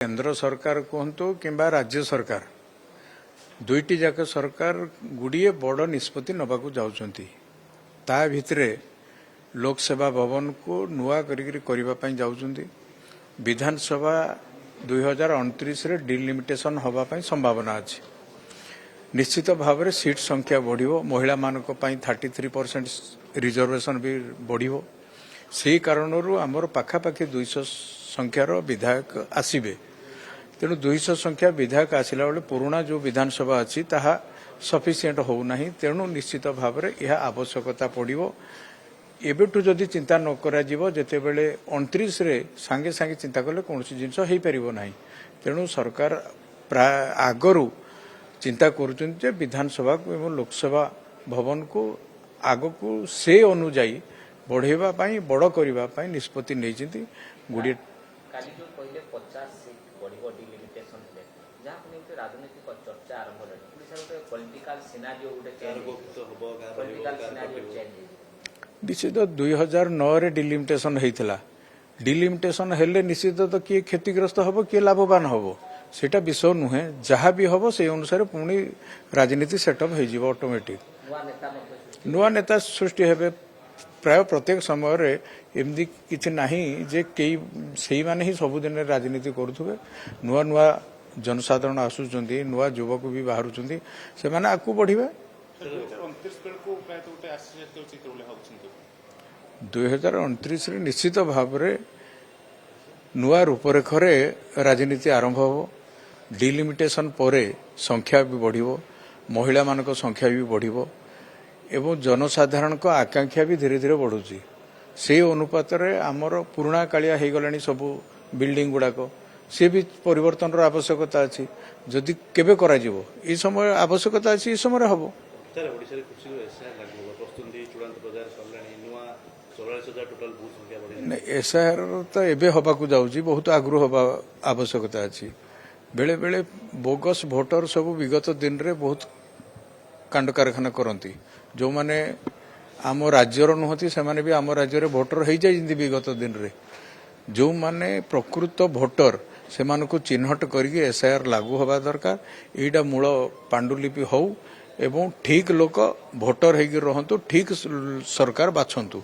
केंद्र सरकार कहतु कि राज्य सरकार दुईटी जाक सरकार गुड़िए बड़ निष्पत्ति नबाकू जाउछंती ता भितरे लोकसेवा भवन को नुआ करने जाउछंती विधानसभा 2029 रे डिलिमिटेशन हवा पई संभावना अछि। निश्चित भाव में सीट संख्या बढ़िबो, महिला मानक पई 33% रिजर्वेशन भी बढ़िबो। से कारणरू आमर पाखापाखि 200 संख्यार विधायक आसिबे। तेणु 200 संख्या विधायक आसिला बेले पुराना जो विधानसभा अच्छी ताहा सफिशिएंट होना। तेणु निश्चित भाव में यह आवश्यकता पड़ो। एबेठू जदि चिंता न करा जिवो जेतेबेले 29 रे सांगे सांगे चिंता कले कौन जिनस हो पारिबो नाही। तेणु सरकार प्राय आगरू चिंता करुछन जे विधानसभा को एवं लोकसभा भवन को आगकू से अनुजाई बढ़ेबा पई बड़ करबा पई निष्पत्ति नैचिंती। गुडी काली जो पहिले 50 सीट बढ़िबो डिलिमिटेशन से जहाँ पुनी राजनीतिक चर्चा आरंभ होले पुलिस रे पॉलिटिकल सिनारियो उडे चेंज होबो पॉलिटिकल सिनारियो चेंज निश्चित 2009 रे डिलिमिटेशन हेइथिला। डिलिमिटेशन हेले निश्चित तो किए क्षतिग्रस्त हबो किए लाभवान हबो सेटा विषय नुहे। जहाँ भी हबो से अनुसार पुणी राजनीति सेटअप हो जिवो ऑटोमेटिक। नुआ नेता सृष्टि हेबे प्राय प्रत्येक समय रे एमदी किछि नाही जे केई सेही माने ही सबुदिन राजनीति करुथुबे। नुआ नुआ जनसाधारण आसुचंदी, नुआ युवक भी बाहरुचंदी, से माने आकु बढ़िबे। 2029 रे निश्चित भाव रे नुआ रूपरेख रे राजनीति आरंभ हो। डिलिमिटेशन परे संख्या भी बढ़िबो, महिला मानक संख्या भी बढ़िबो एवं जनसाधारण को आकांक्षा भी धीरे धीरे बढ़ुची। से अनुपात रे आमर पुराना कालिया हो गलानी सब बिल्डिंग गुड़ाक सी भी परिवर्तन आवश्यकता अच्छी। जदि केबे करा जिवो ए समय आवश्यकता अच्छी, ए समय हबो। एसआईआर तो एबे हबाकू जाउची, बहुत आगु हबा आवश्यकता अच्छी। बेले बेले बोगस भोटर सब विगत दिन रे बहुत कांड कारखाना करती। जो माने आम राज्यर नुहति से माने भी आम राज्य भोटर हो जाती विगत दिन रे। जो माने प्रकृत भोटर से मानको चिन्हट करके एसआईआर लागू हवा दरकार। एटा मूल पांडुलिपि हो एवं ठीक लोक भोटर होकर रहंतु, ठीक सरकार बाछंतु।